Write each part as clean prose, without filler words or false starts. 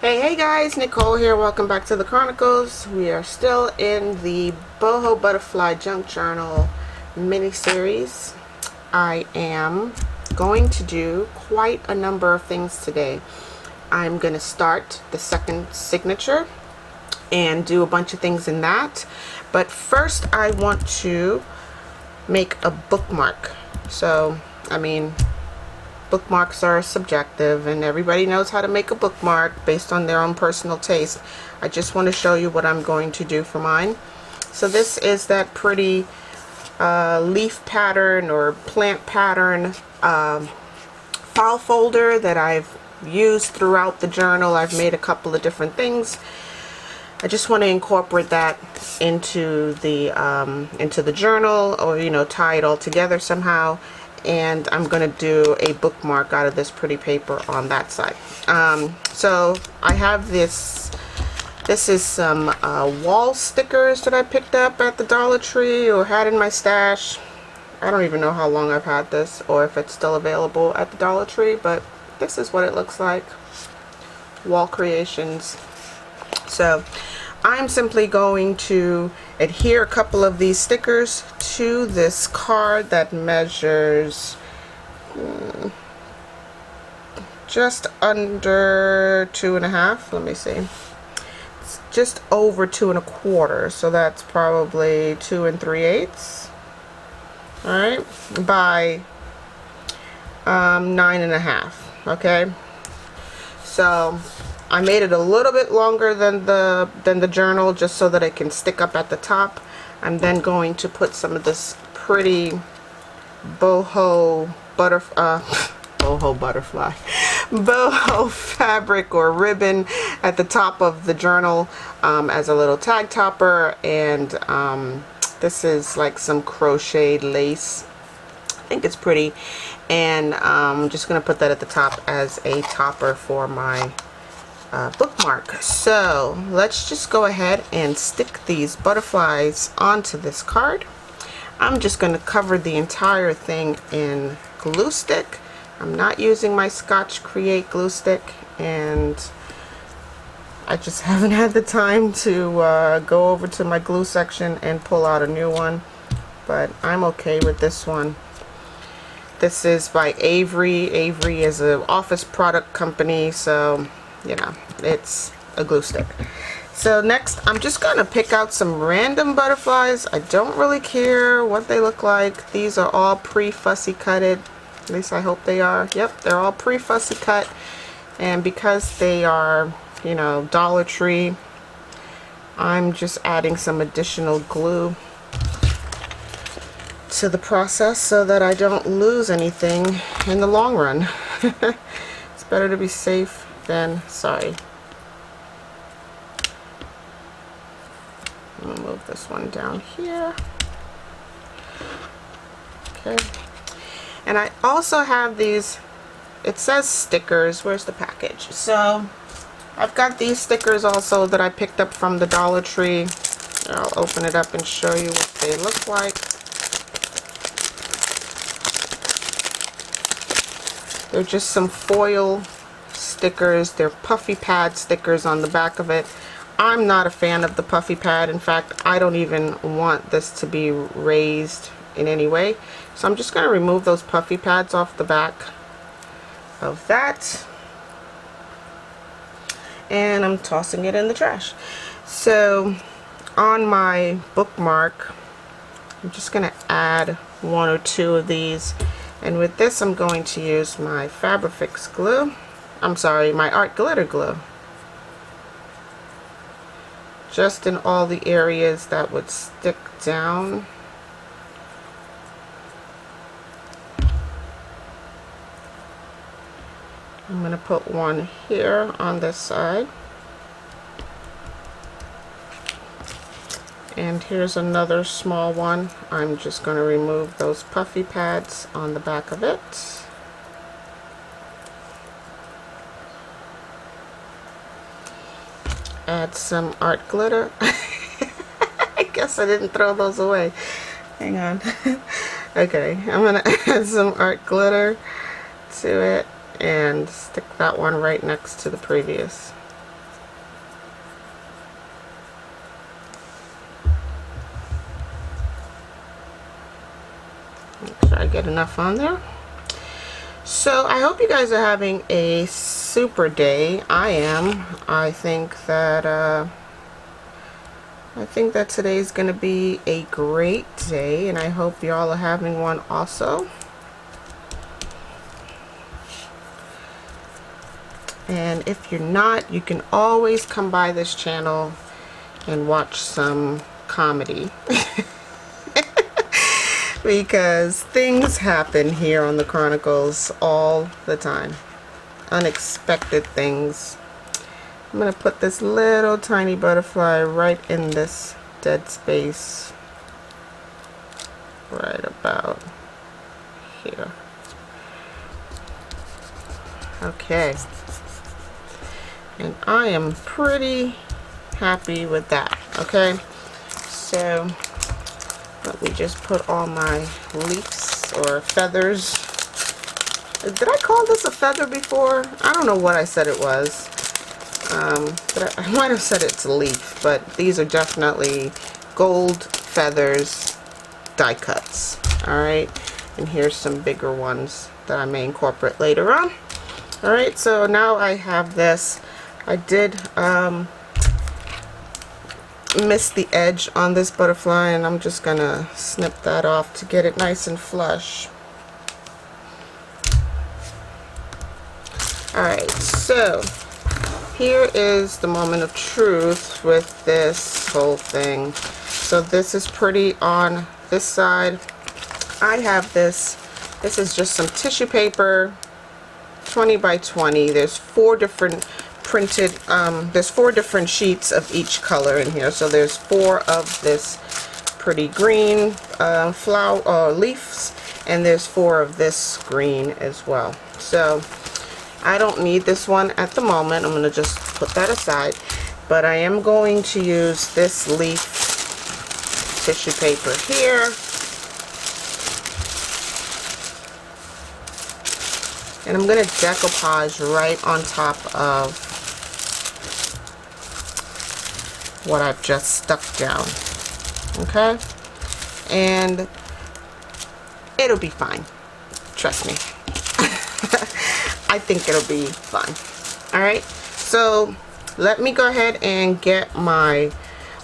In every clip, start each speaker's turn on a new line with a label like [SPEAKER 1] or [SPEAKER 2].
[SPEAKER 1] Hey guys, Nicole here. Welcome back to the Chronicles. We are still in the Boho Butterfly Junk Journal mini-series. I am going to do quite a number of things today. I'm going to start the second signature and do a bunch of things in that. But first I want to make a bookmark. So, bookmarks are subjective and everybody knows how to make a bookmark based on their own personal taste. I just want to show you what I'm going to do for mine. So this is that pretty leaf pattern or plant pattern file folder that I've used throughout the journal. I've made a couple of different things. I just want to incorporate that into the journal, or tie it all together somehow. And I'm going to do a bookmark out of this pretty paper on that side. So I have this is some wall stickers that I picked up at the Dollar Tree or had in my stash. I don't even know how long I've had this or if it's still available at the Dollar Tree, but this is what it looks like. Wall creations. So I'm simply going to adhere a couple of these stickers to this card that measures just under 2.5. Let me see. It's just over 2 1/4. So that's probably 2 3/8. All right, by 9.5. Okay. So I made it a little bit longer than the journal just so that it can stick up at the top. I'm then going to put some of this pretty boho fabric or ribbon at the top of the journal as a little tag topper, and this is like some crocheted lace. I think it's pretty, and I'm just gonna put that at the top as a topper for my bookmark. So let's just go ahead and stick these butterflies onto this card. I'm just going to cover the entire thing in glue stick. I'm not using my Scotch Create glue stick, and I just haven't had the time to go over to my glue section and pull out a new one, but I'm okay with this one. This is by Avery. Avery is an office product company, so it's a glue stick. So next I'm just gonna pick out some random butterflies. I don't really care what they look like. These are all pre-fussy cutted, at least I hope they are. Yep, they're all pre-fussy cut, and because they are Dollar Tree, I'm just adding some additional glue to the process so that I don't lose anything in the long run. It's better to be safe than sorry. I'm gonna move this one down here. Okay. And I also have these, it says stickers. Where's the package? So I've got these stickers also that I picked up from the Dollar Tree. I'll open it up and show you what they look like. They're just some foil stickers. They're puffy pad stickers on the back of it. I'm not a fan of the puffy pad. In fact, I don't even want this to be raised in any way. So I'm just going to remove those puffy pads off the back of that, and I'm tossing it in the trash. So on my bookmark, I'm just going to add 1 or 2 of these, and with this I'm going to use my Fabrifix glue. I'm sorry, my art glitter glue, just in all the areas that would stick down. I'm going to put one here on this side, and here's another small one. I'm just going to remove those puffy pads on the back of it. Add some art glitter. I guess I didn't throw those away. Hang on. Okay, I'm gonna add some art glitter to it and stick that one right next to the previous. Make sure I get enough on there. So I hope you guys are having a super day. I am. I think that today's gonna be a great day, and I hope y'all are having one also. And if you're not, you can always come by this channel and watch some comedy. Because things happen here on the Chronicles all the time. Unexpected things. I'm going to put this little tiny butterfly right in this dead space. Right about here. Okay. And I am pretty happy with that. Okay. So let me just put all my leaves or feathers. Did I call this a feather before? I don't know what I said it was. But I might have said it's a leaf, but these are definitely gold feathers die cuts. Alright, and here's some bigger ones that I may incorporate later on. Alright, so now I have this. I did miss the edge on this butterfly, and I'm just gonna snip that off to get it nice and flush. Alright, so here is the moment of truth with this whole thing. So this is pretty on this side. I have this is just some tissue paper, 20 by 20. There's four different printed, there's 4 different sheets of each color in here. So there's 4 of this pretty green flower leaves, and there's 4 of this green as well. So I don't need this one at the moment. I'm going to just put that aside. But I am going to use this leaf tissue paper here. And I'm going to decoupage right on top of what I've just stuck down. Okay? And it'll be fine. Trust me. I think it'll be fun. Alright? So let me go ahead and get my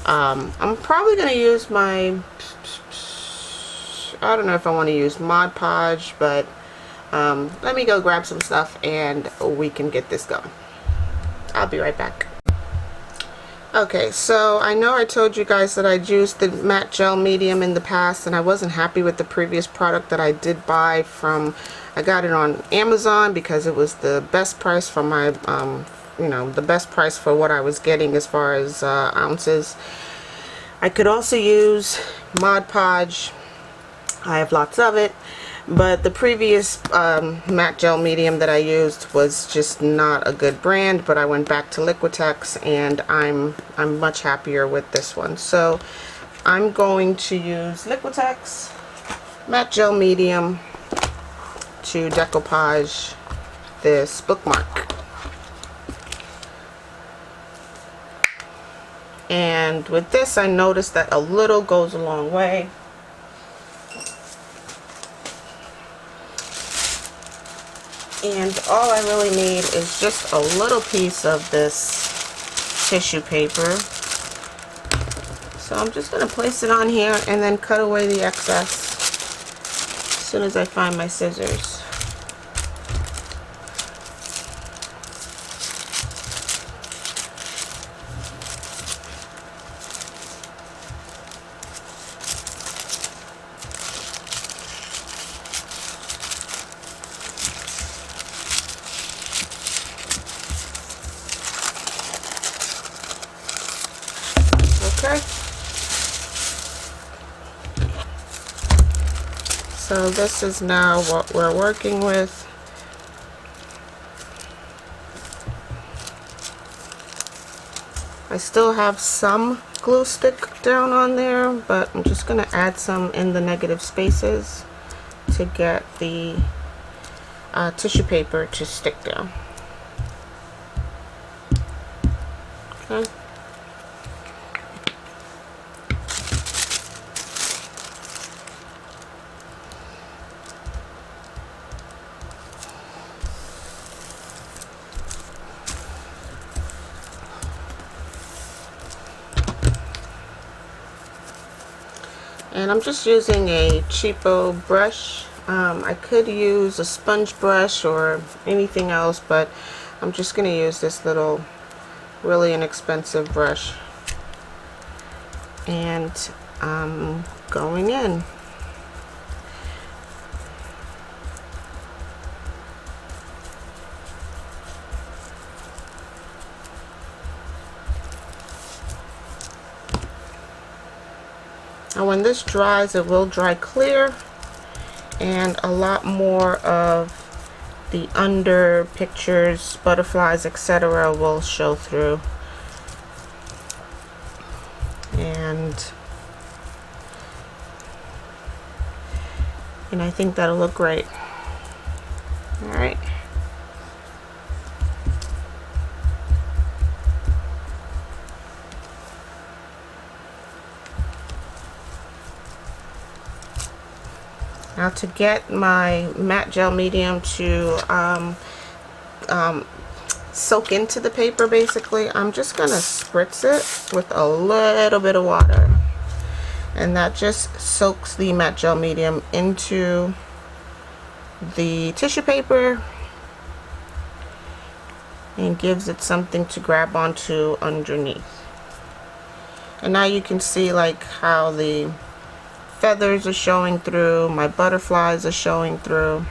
[SPEAKER 1] I'm probably going to use my, I don't know if I want to use Mod Podge, but let me go grab some stuff and we can get this going. I'll be right back. Okay, so I know I told you guys that I'd used the matte gel medium in the past, and I wasn't happy with the previous product that I did buy from, I got it on Amazon because it was the best price for my, you know, the best price for what I was getting as far as ounces. I could also use Mod Podge. I have lots of it. But the previous matte gel medium that I used was just not a good brand, but I went back to Liquitex, and I'm much happier with this one. So I'm going to use Liquitex matte gel medium to decoupage this bookmark. And with this, I noticed that a little goes a long way. And all I really need is just a little piece of this tissue paper. So I'm just going to place it on here and then cut away the excess as soon as I find my scissors. Okay. So this is now what we're working with. I still have some glue stick down on there, but I'm just going to add some in the negative spaces to get the tissue paper to stick down. Okay. And I'm just using a cheapo brush. I could use a sponge brush or anything else, but I'm just going to use this little really inexpensive brush. And I'm going in. And when this dries, it will dry clear, and a lot more of the under pictures, butterflies, etc. will show through. And I think that'll look great. All right. Now to get my matte gel medium to soak into the paper, basically, I'm just gonna spritz it with a little bit of water, and that just soaks the matte gel medium into the tissue paper and gives it something to grab onto underneath. And now you can see like how the feathers are showing through, my butterflies are showing through.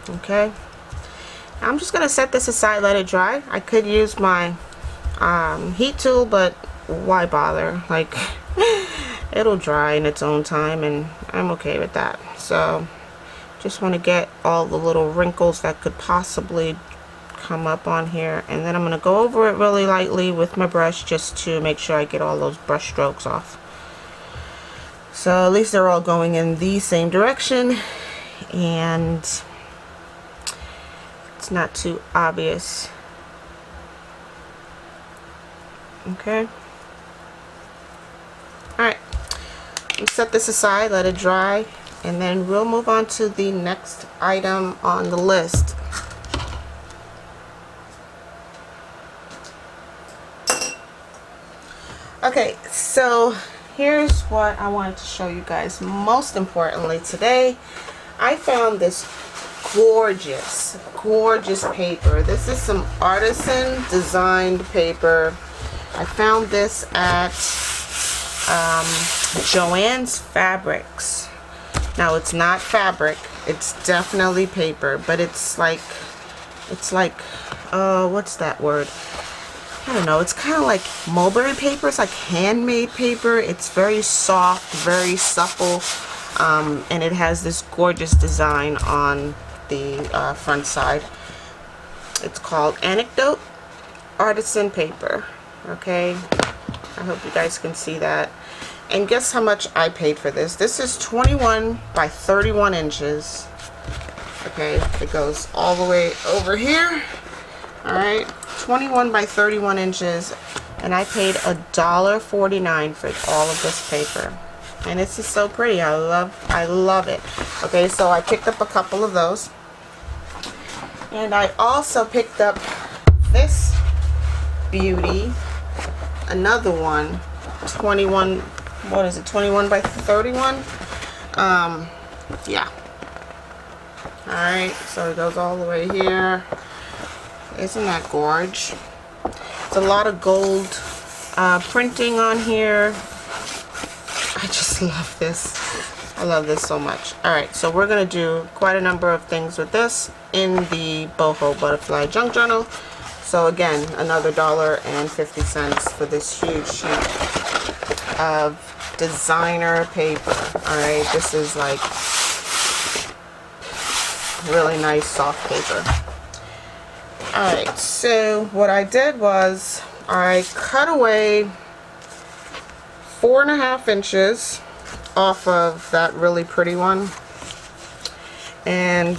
[SPEAKER 1] Okay, I'm just gonna set this aside, let it dry. I could use my heat tool, but why bother? Like, it'll dry in its own time, and I'm okay with that. So just want to get all the little wrinkles that could possibly come up on here, and then I'm going to go over it really lightly with my brush just to make sure I get all those brush strokes off. So at least they're all going in the same direction, and it's not too obvious. Okay. Alright, let's set this aside, let it dry, and then we'll move on to the next item on the list. Okay, so here's what I wanted to show you guys. Most importantly today, I found this gorgeous paper. This is some artisan designed paper. I found this at Joann's Fabrics. Now it's not fabric, it's definitely paper, but it's like what's that word? I don't know, it's kind of like mulberry paper. It's like handmade paper. It's very soft, very supple, and it has this gorgeous design on the front side. It's called Anecdote Artisan Paper. Okay, I hope you guys can see that. And guess how much I paid for this? This is 21 by 31 inches. Okay, it goes all the way over here. Alright, 21 by 31 inches, and I paid $1.49 for all of this paper. And this is so pretty. I love it. Okay, so I picked up a couple of those. And I also picked up this beauty, another one, 21, what is it, 21 by 31? Yeah. Alright, so it goes all the way here. Isn't that gorge? It's a lot of gold printing on here. I just love this. I love this so much. Alright, so we're going to do quite a number of things with this in the Boho Butterfly Junk Journal. So again, another $1.50 for this huge sheet of designer paper. Alright, this is like really nice soft paper. Alright, so what I did was I cut away 4.5 inches off of that really pretty one, and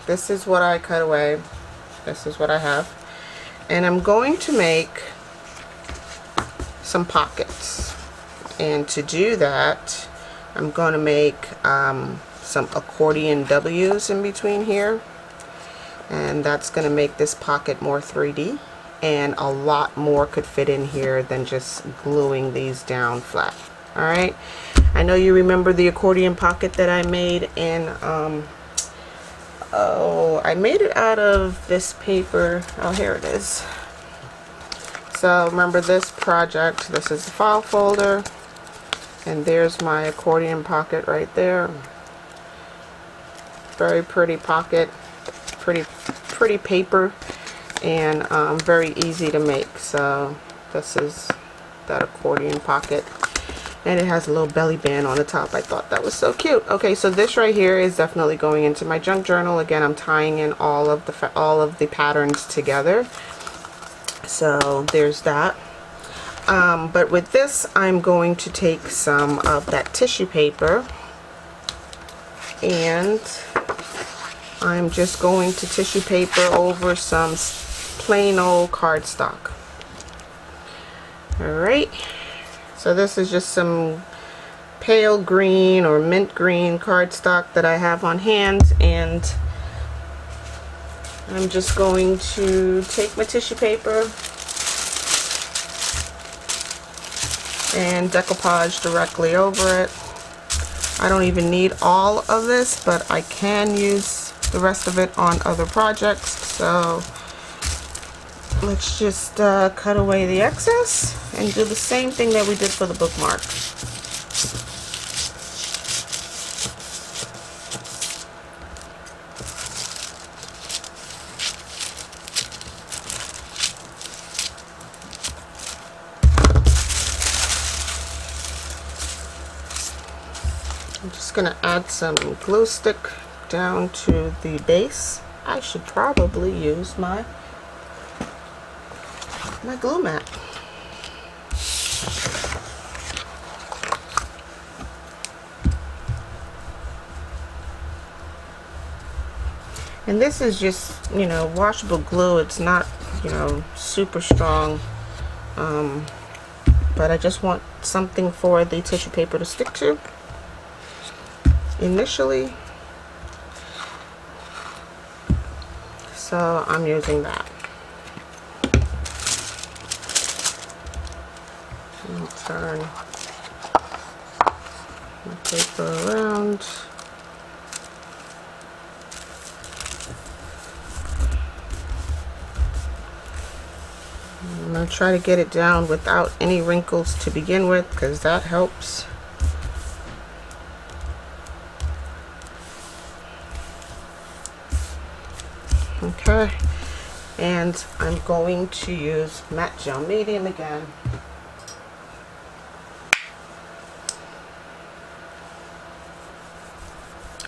[SPEAKER 1] this is what I cut away. This is what I have, and I'm going to make some pockets. And to do that, I'm going to make some accordion W's in between here. And that's going to make this pocket more 3D. and a lot more could fit in here than just gluing these down flat. All right, I know you remember the accordion pocket that I made in oh, I made it out of this paper. Oh, here it is. So remember this project, this is the file folder, and there's my accordion pocket right there. Very pretty pocket, pretty paper, and very easy to make. So this is that accordion pocket, and it has a little belly band on the top. I thought that was so cute. Okay, so this right here is definitely going into my junk journal. Again, I'm tying in all of the patterns together. So there's that. But with this, I'm going to take some of that tissue paper, and I'm just going to tissue paper over some plain old cardstock. Alright, so this is just some pale green or mint green cardstock that I have on hand, and I'm just going to take my tissue paper and decoupage directly over it. I don't even need all of this, but I can use the rest of it on other projects. So let's just cut away the excess and do the same thing that we did for the bookmark. I'm just going to add some glue stick down to the base. I should probably use my glue mat. And this is just, you know, washable glue. It's not, you know, super strong, but I just want something for the tissue paper to stick to initially, so I'm using that. And turn the paper around. I'm going to try to get it down without any wrinkles to begin with, because that helps. Okay, and I'm going to use matte gel medium again.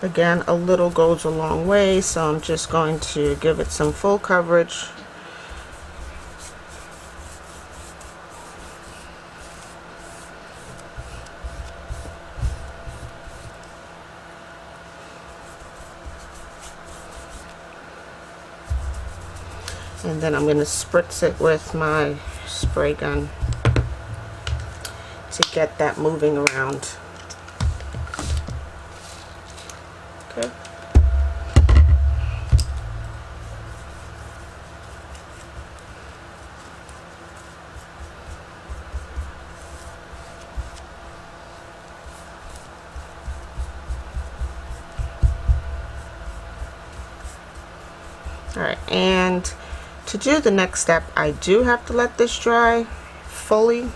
[SPEAKER 1] Again, a little goes a long way, so I'm just going to give it some full coverage. And then I'm going to spritz it with my spray gun to get that moving around. Okay. All right, and to do the next step, I do have to let this dry fully.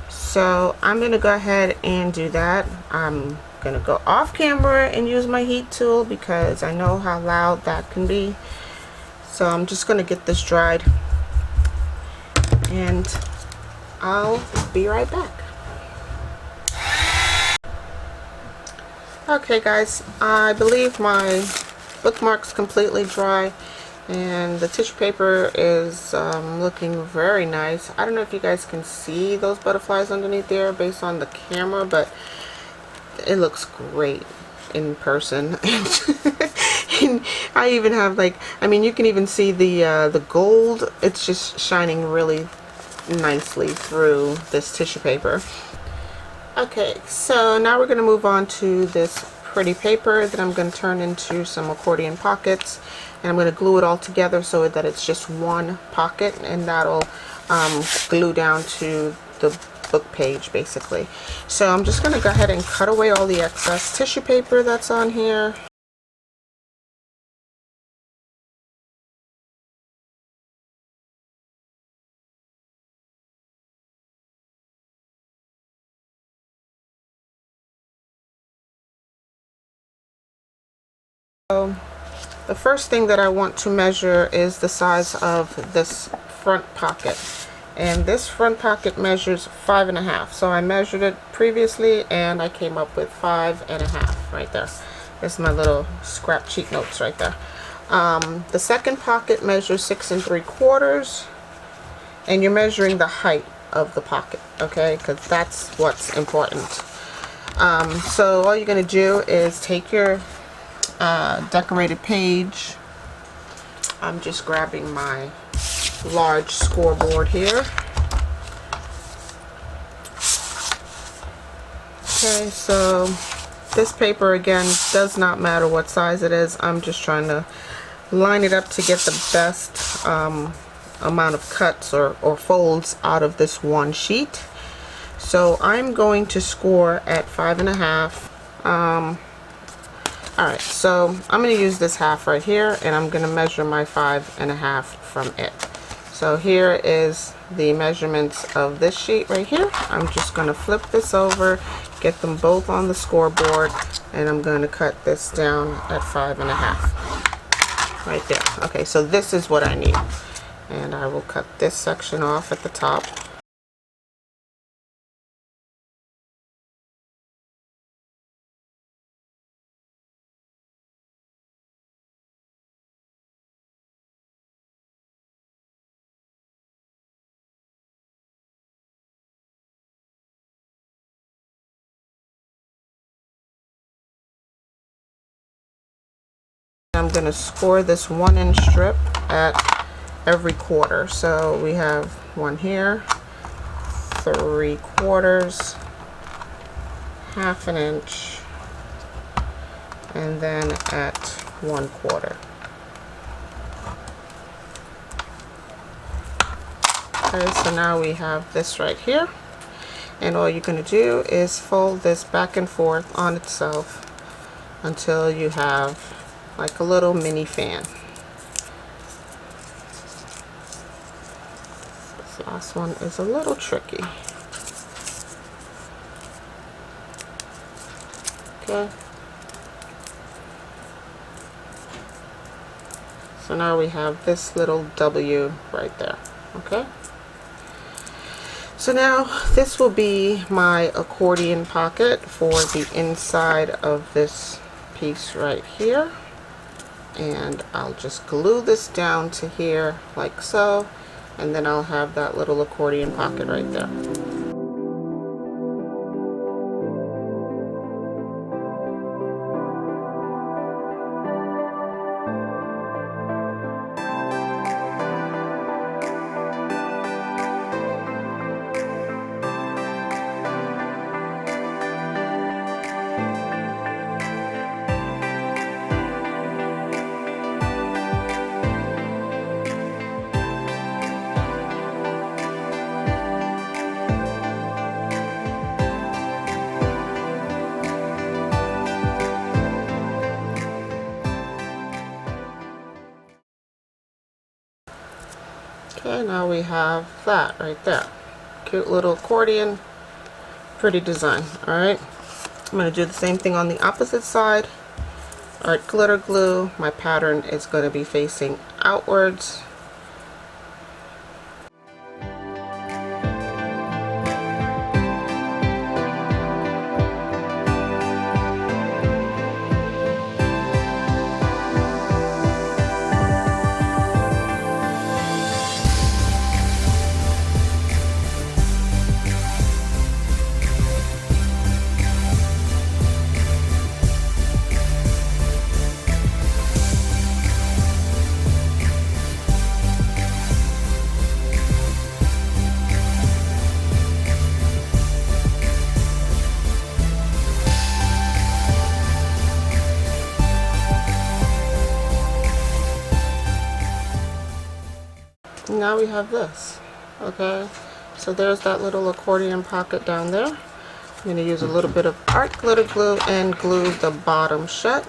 [SPEAKER 1] So I'm going to go ahead and do that. I'm going to go off camera and use my heat tool because I know how loud that can be. So I'm just going to get this dried, and I'll be right back. Okay guys, I believe my bookmark's completely dry, and the tissue paper is looking very nice. I don't know if you guys can see those butterflies underneath there based on the camera, but it looks great in person. And I even have, like, I mean, you can even see the gold. It's just shining really nicely through this tissue paper. Okay, so now we're going to move on to this pretty paper that I'm going to turn into some accordion pockets. and I'm going to glue it all together so that it's just one pocket, and that'll glue down to the book page basically. So I'm just going to go ahead and cut away all the excess tissue paper that's on here. So the first thing that I want to measure is the size of this front pocket, and this front pocket measures 5.5. So I measured it previously and I came up with 5.5 right there. There's my little scrap cheat notes right there. The second pocket measures 6 3/4, and you're measuring the height of the pocket, okay, because that's what's important. So all you're going to do is take your decorated page. I'm just grabbing my large scoreboard here. Okay, so this paper again does not matter what size it is. I'm just trying to line it up to get the best amount of cuts or folds out of this one sheet. So I'm going to score at 5.5. Alright, so I'm going to use this half right here, and I'm going to measure my 5.5 from it. So here is the measurements of this sheet right here. I'm just going to flip this over, get them both on the scoreboard, and I'm going to cut this down at 5.5 right there. Okay, so this is what I need, and I will cut this section off at the top. I'm going to score this 1-inch strip at every quarter. So we have one here, 3/4, 1/2 inch, and then at 1/4. Okay, so now we have this right here, and all you're going to do is fold this back and forth on itself until you have like a little mini fan. This last one is a little tricky. Okay. So now we have this little W right there. Okay. So now this will be my accordion pocket for the inside of this piece right here. And I'll just glue this down to here like so, and then I'll have that little accordion pocket right there. Okay, now we have that right there. Cute little accordion, pretty design. Alright, I'm going to do the same thing on the opposite side. Art glitter glue, my pattern is going to be facing outwards. now we have this. Okay, so there's that little accordion pocket down there. I'm going to use a little bit of art glitter glue and glue the bottom shut.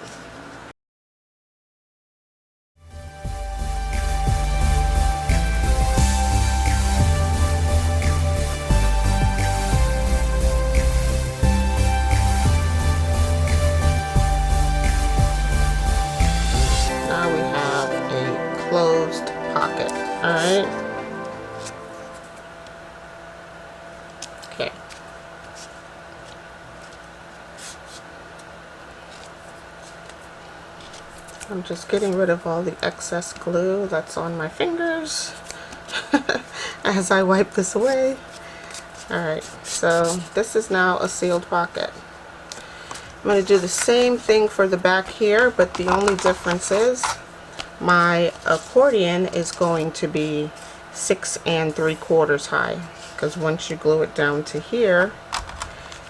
[SPEAKER 1] Now we have a closed pocket. Alright. Okay. I'm just getting rid of all the excess glue that's on my fingers as I wipe this away. Alright, so this is now a sealed pocket. I'm going to do the same thing for the back here, but the only difference is my accordion is going to be 6 3/4 high, because once you glue it down to here,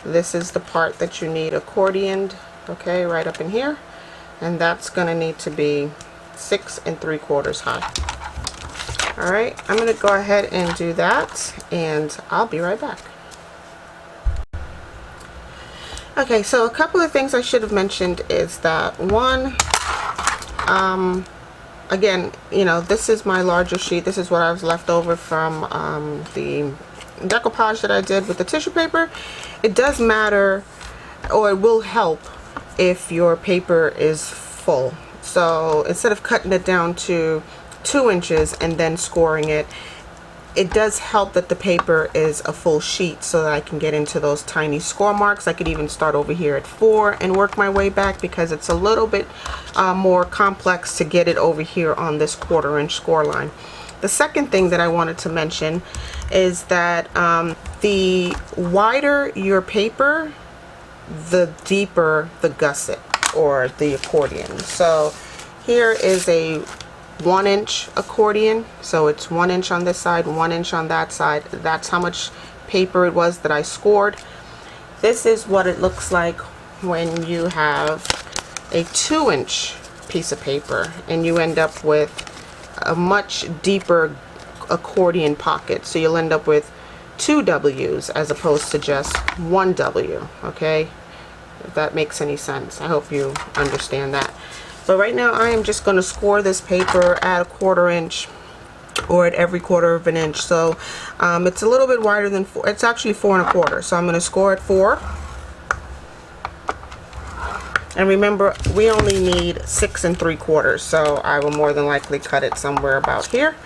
[SPEAKER 1] this is the part that you need accordioned, okay, right up in here, and that's going to need to be 6 3/4 high. Alright, I'm going to go ahead and do that, and I'll be right back. Okay, so a couple of things I should have mentioned is that one, again, you know, this is my larger sheet. This is what I was left over from the decoupage that I did with the tissue paper. It does matter, or it will help if your paper is full. So instead of cutting it down to 2 inches and then scoring it, it does help that the paper is a full sheet so that I can get into those tiny score marks. I could even start over here at 4 and work my way back, because it's a little bit more complex to get it over here on this 1/4 inch score line. The second thing that I wanted to mention is that the wider your paper, the deeper the gusset or the accordion. So here is a 1 inch accordion, so it's 1 inch on this side, 1 inch on that side. That's how much paper it was that I scored. This is what it looks like when you have a 2 inch piece of paper and you end up with a much deeper accordion pocket. So you'll end up with 2 W's as opposed to just 1 W, okay? If that makes any sense. I hope you understand that. But right now I am just going to score this paper at 1/4 inch or at every 1/4 of an inch. So it's a little bit wider than 4. It's actually 4 1/4. So I'm going to score at 4. And remember, we only need 6 3/4. So I will more than likely cut it somewhere about here.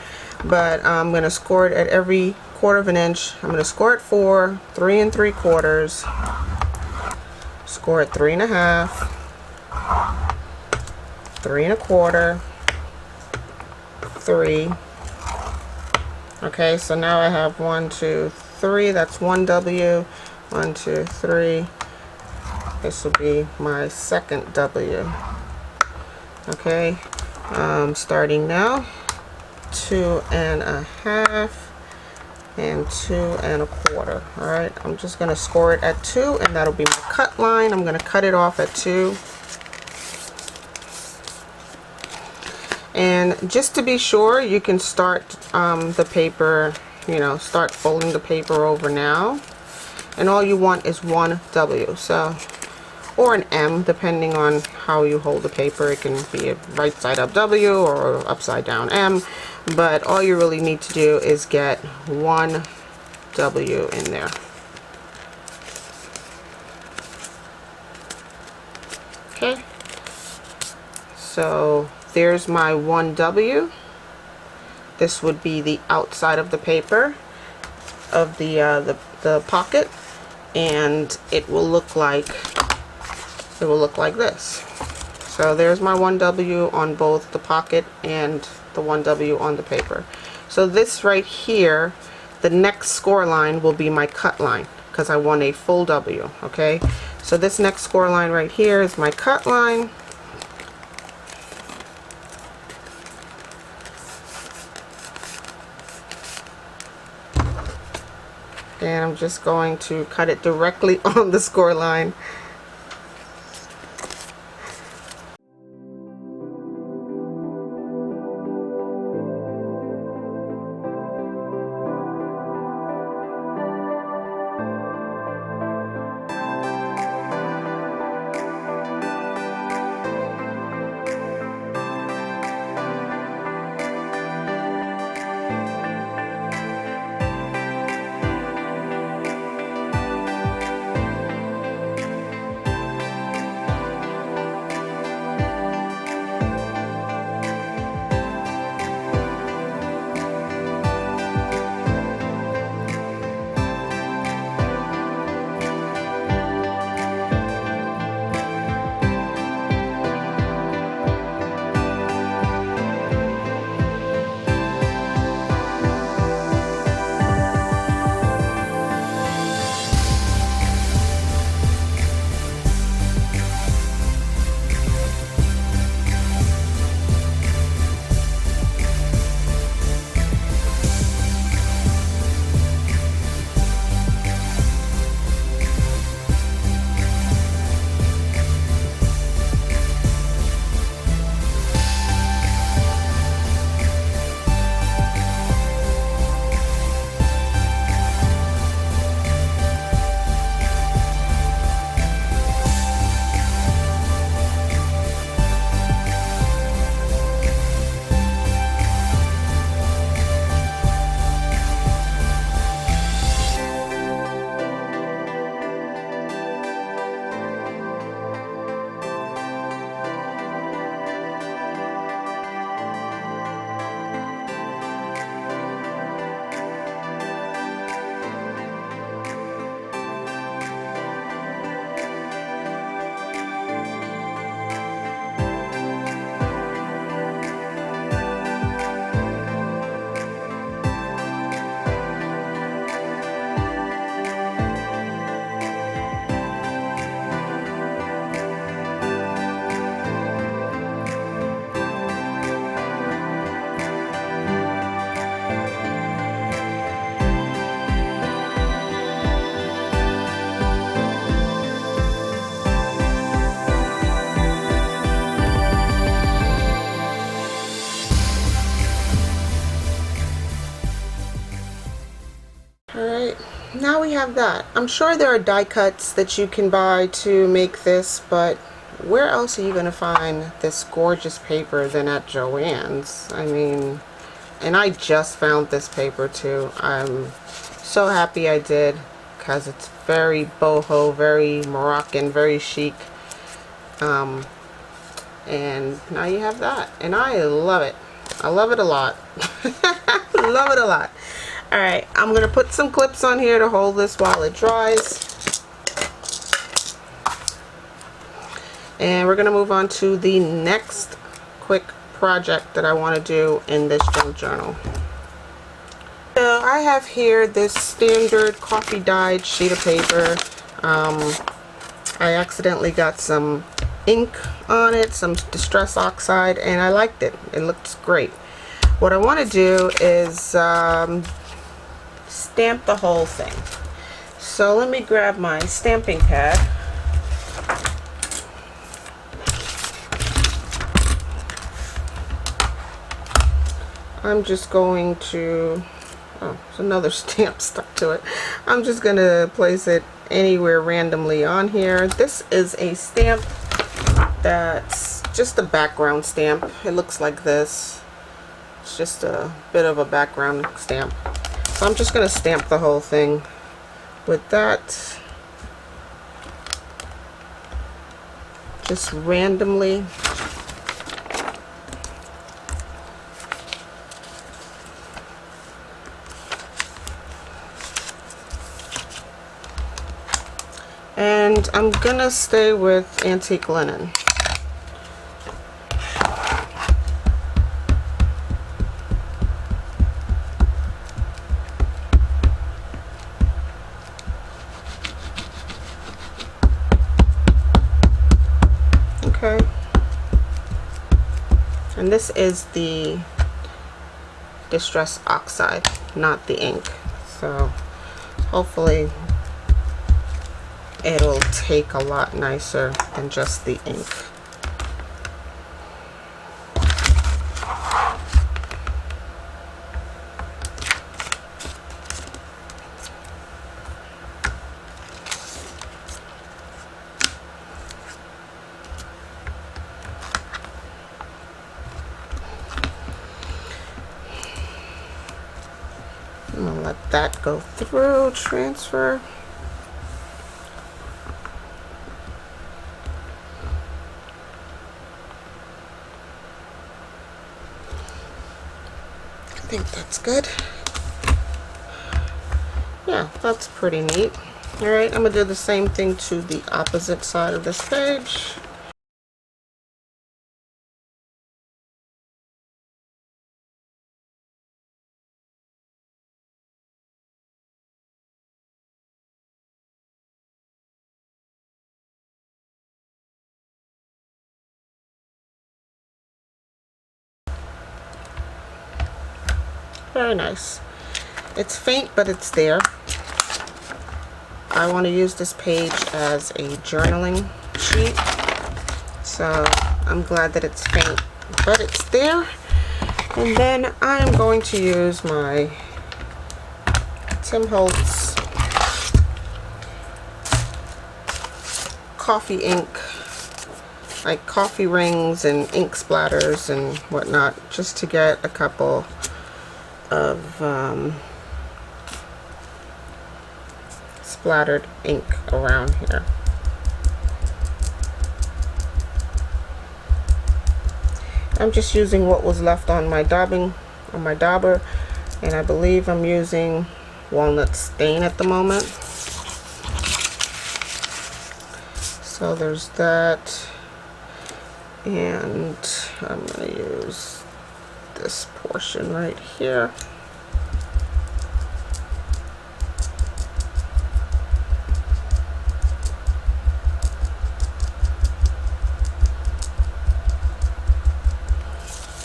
[SPEAKER 1] But I'm going to score it at every 1/4 of an inch. I'm going to score at 4, 3 3/4, score at 3 1/2. 3 1/4, 3. Okay, so now I have 1 2 3. That's 1 W. 1 2 3. This will be my second W. Okay, starting now. 2 1/2 and 2 1/4. All right, I'm just going to score it at 2, and that'll be my cut line. I'm going to cut it off at 2. And just to be sure, you can start the paper, you know, start folding the paper over now. And all you want is 1 W, so, or an M, depending on how you hold the paper. It can be a right side up W or upside down M, but all you really need to do is get 1 W in there. Okay, so there's my 1 W. This would be the outside of the paper of the pocket, and it will look like this. So there's my 1 W on both the pocket and the 1 W on the paper. So this right here, the next score line will be my cut line, because I want a full W. Okay, so this next score line right here is my cut line. And I'm just going to cut it directly on the score line. have that. I'm sure there are die cuts that you can buy to make this, but where else are you going to find this gorgeous paper than at Joann's? I mean, and I just found this paper too. I'm so happy I did, because it's very boho, very Moroccan, very chic. And now you have that, and I love it. I love it a lot. Love it a lot. Alright, I'm going to put some clips on here to hold this while it dries. And we're going to move on to the next quick project that I want to do in this junk journal. So I have here this standard coffee dyed sheet of paper. I accidentally got some ink on it, some distress oxide, and I liked it. It looks great. What I want to do is stamp the whole thing. So let me grab my stamping pad. I'm just going to, oh, there's another stamp stuck to it. I'm just going to place it anywhere randomly on here. This is a stamp that's just a background stamp. It looks like this. It's just a bit of a background stamp. So I'm just going to stamp the whole thing with that. Just randomly. And I'm gonna stay with antique linen. Okay. And this is the distress oxide, not the ink. So hopefully it'll take a lot nicer than just the ink. I'm gonna let that go through, transfer. I think that's good. Yeah, that's pretty neat. Alright, I'm going to do the same thing to the opposite side of this page. Very nice. It's faint, but it's there. I want to use this page as a journaling sheet, so I'm glad that it's faint, but it's there. And then I'm going to use my Tim Holtz coffee ink, like coffee rings and ink splatters and whatnot, just to get a couple of splattered ink around here. I'm just using what was left on my dauber, and I believe I'm using walnut stain at the moment. So there's that, and I'm going to use this portion right here.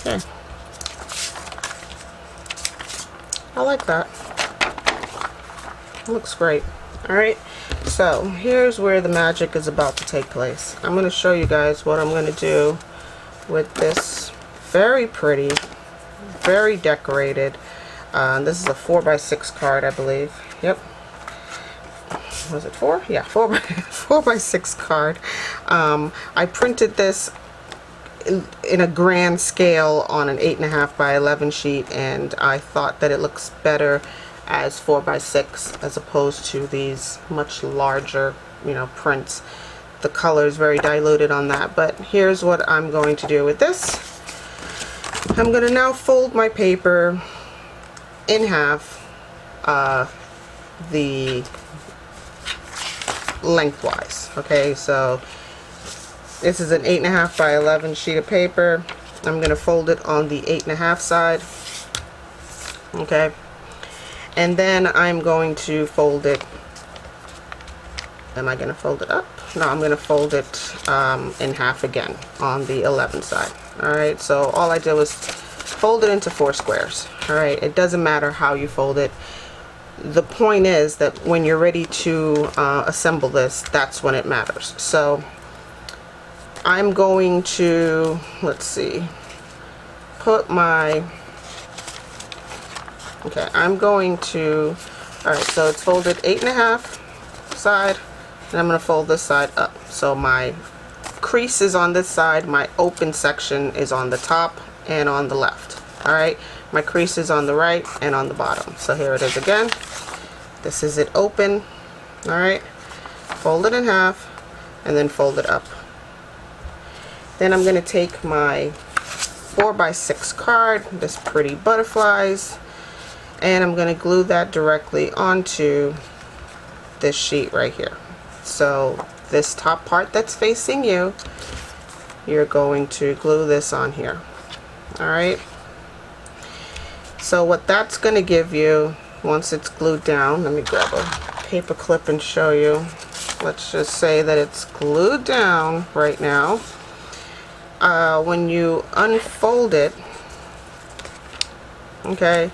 [SPEAKER 1] Okay. I like that. It looks great. Alright, so here's where the magic is about to take place. I'm going to show you guys what I'm going to do with this very pretty, very decorated, this is a 4x6 card, I believe. Yep. was it 4? Yeah, 4 by 4 by 6 card. I printed this in a grand scale on an 8.5 by 11 sheet, and I thought that it looks better as 4 by 6 as opposed to these much larger, you know, prints. The color is very diluted on that, but here's what I'm going to do with this. I'm going to now fold my paper in half, the lengthwise. Okay, so this is an 8.5 by 11 sheet of paper. I'm going to fold it on the 8.5 side. Okay, and then I'm going to fold it. Am I going to fold it up? No, I'm going to fold it in half again on the 11 side. Alright, so all I did was fold it into 4 squares. Alright, it doesn't matter how you fold it. The point is that when you're ready to assemble this, that's when it matters. So I'm going to, let's see, put my, okay, I'm going to, alright, so it's folded 8.5 side, and I'm going to fold this side up. So my crease is on this side, my open section is on the top and on the left. Alright, my crease is on the right and on the bottom. So here it is again. This is it open. Alright, fold it in half and then fold it up. Then I'm going to take my 4 by 6 card, this pretty butterflies, and I'm going to glue that directly onto this sheet right here. So this top part that's facing you, you're going to glue this on here. Alright, so what that's going to give you once it's glued down, let me grab a paper clip and show you. Let's just say that it's glued down right now. When you unfold it, okay,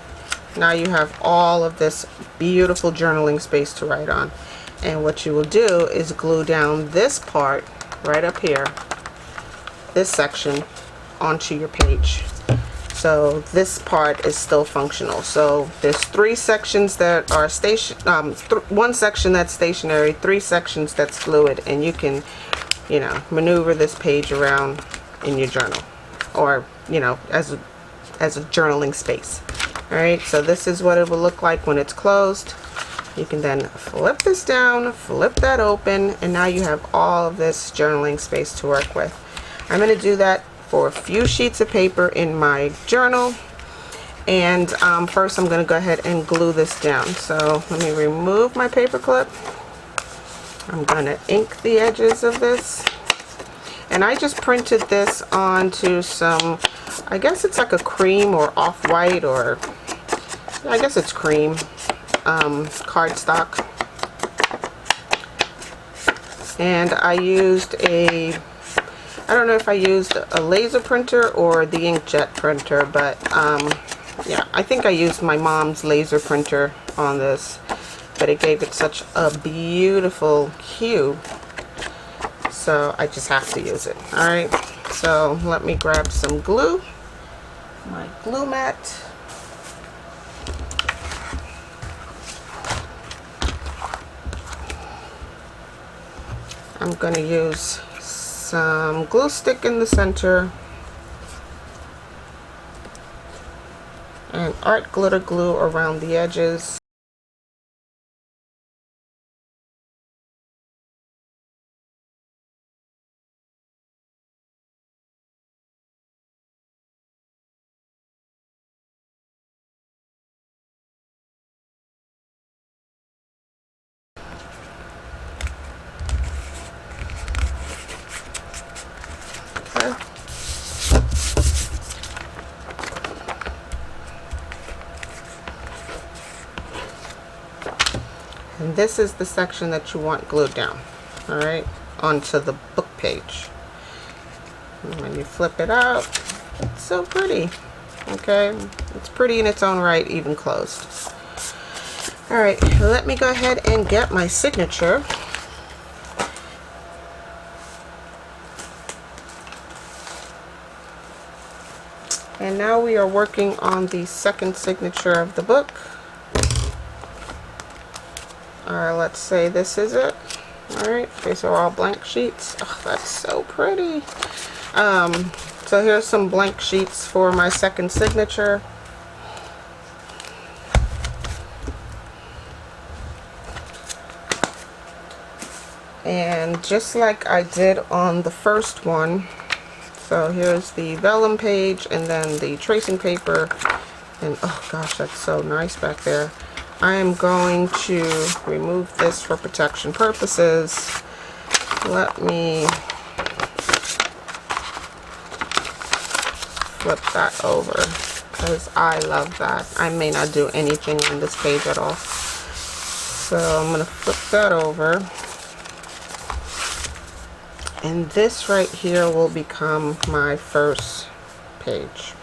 [SPEAKER 1] now you have all of this beautiful journaling space to write on. And what you will do is glue down this part right up here, this section, onto your page. So this part is still functional. So there's 3 sections that are one section that's stationary, 3 sections that's fluid, and you can, you know, maneuver this page around in your journal, or, you know, as a journaling space. All right, so this is what it will look like when it's closed. You can then flip this down, flip that open, and now you have all of this journaling space to work with. I'm going to do that for a few sheets of paper in my journal, and first I'm going to go ahead and glue this down. So let me remove my paper clip. I'm going to ink the edges of this, and I just printed this onto some, I guess it's like a cream or off-white, or I guess it's cream cardstock, and I used a, I don't know if I used a laser printer or the inkjet printer, but yeah, I think I used my mom's laser printer on this, but it gave it such a beautiful hue, so I just have to use it. Alright, so let me grab some glue, my glue mat. I'm going to use some glue stick in the center and art glitter glue around the edges. And this is the section that you want glued down, alright, onto the book page. And when you flip it out, it's so pretty. Okay, it's pretty in its own right, even closed. Alright, let me go ahead and get my signature. And now we are working on the second signature of the book. let's say this is it. Alright, these are all blank sheets. Oh, that's so pretty. So here's some blank sheets for my second signature. And just like I did on the first one, so here's the vellum page and then the tracing paper. And oh gosh, that's so nice back there. I am going to remove this for protection purposes. Let me flip that over because I love that. I may not do anything on this page at all. So I'm going to flip that over. And this right here will become my first page.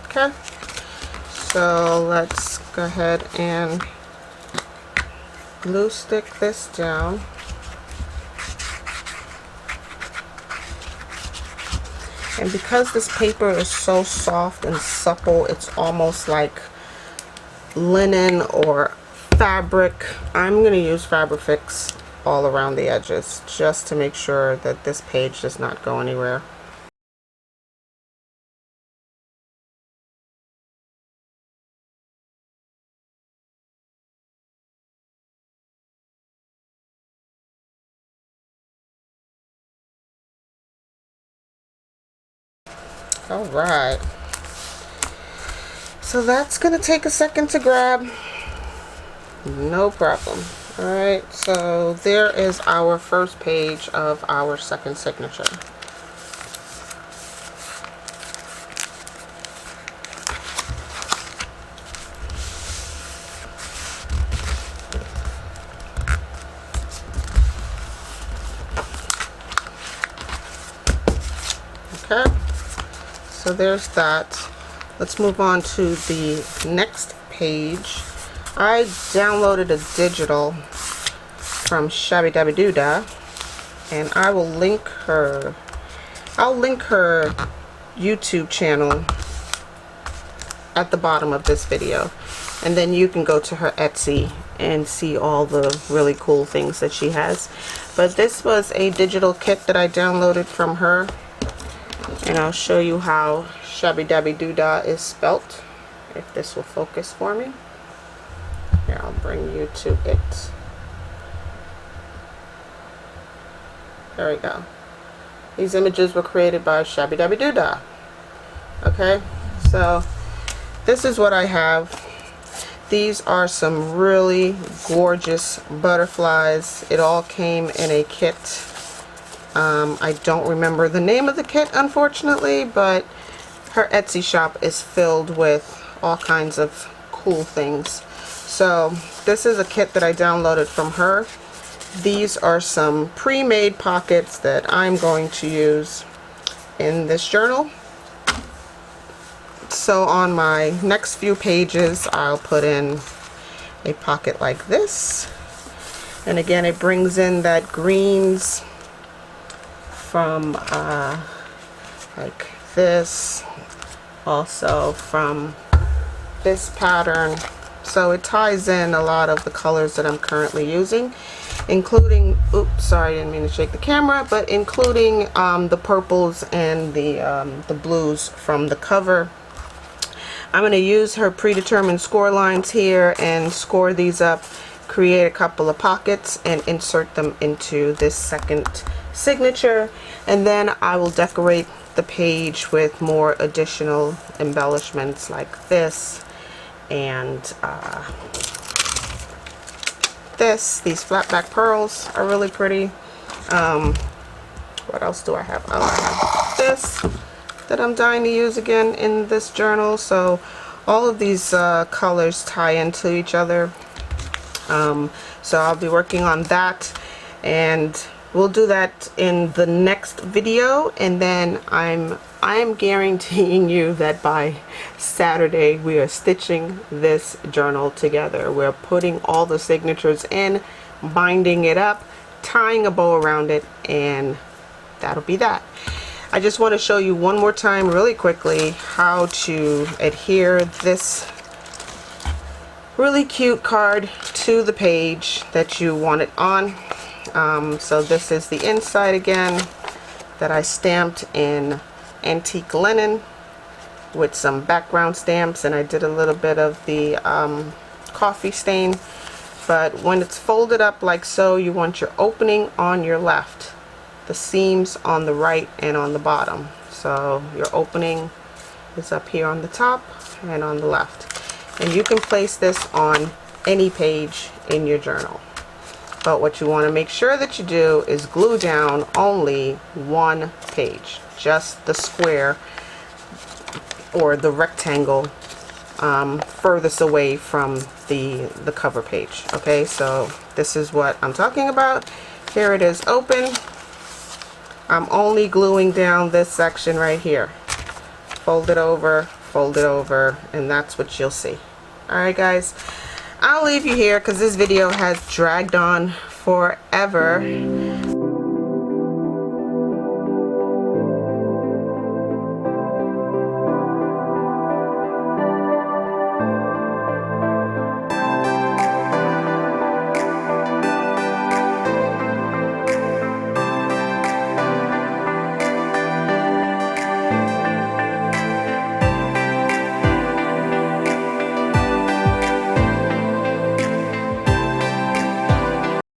[SPEAKER 1] Okay, so let's go ahead and glue stick this down. And because this paper is so soft and supple, it's almost like linen or fabric. I'm going to use Fabrifix all around the edges just to make sure that this page does not go anywhere. All right, so that's gonna take a second to grab. No problem. All right, so there is our first page of our second signature. Okay, so there's that. Let's move on to the next page. I downloaded a digital from Shabby Dabby Doodah, and I will link her. I'll link her YouTube channel at the bottom of this video, and then you can go to her Etsy and see all the really cool things that she has. But this was a digital kit that I downloaded from her, and I'll show you how Shabby Dabby Doodah is spelt, if this will focus for me. Here, I'll bring you to it. There we go. These images were created by Shabby Dabby Doodah. Okay, so this is what I have. These are some really gorgeous butterflies. It all came in a kit. I don't remember the name of the kit, unfortunately, but her Etsy shop is filled with all kinds of cool things. So this is a kit that I downloaded from her. These are some pre-made pockets that I'm going to use in this journal. So on my next few pages, I'll put in a pocket like this. And again, it brings in that greens from like this, also from this pattern. So it ties in a lot of the colors that I'm currently using, including, oops, sorry, I didn't mean to shake the camera, but including the purples and the blues from the cover. I'm going to use her predetermined score lines here and score these up, create a couple of pockets, and insert them into this second signature, and then I will decorate the page with more additional embellishments like this and these flat back pearls are really pretty. What else do I have? Oh, I have this that I'm dying to use again in this journal. So all of these colors tie into each other. So I'll be working on that, and we'll do that in the next video. And then I'm guaranteeing you that by Saturday we are stitching this journal together. We're putting all the signatures in, binding it up, tying a bow around it, and that'll be that. I just want to show you one more time really quickly how to adhere this really cute card to the page that you want it on. So this is the inside again that I stamped in antique linen with some background stamps, and I did a little bit of the coffee stain. But when it's folded up like so, you want your opening on your left, the seams on the right and on the bottom. So your opening is up here on the top and on the left. And you can place this on any page in your journal. But what you want to make sure that you do is glue down only one page, just the square or the rectangle furthest away from the cover page. Okay, so this is what I'm talking about. Here it is open. I'm only gluing down this section right here. Fold it over, and that's what you'll see. Alright guys, I'll leave you here because this video has dragged on forever.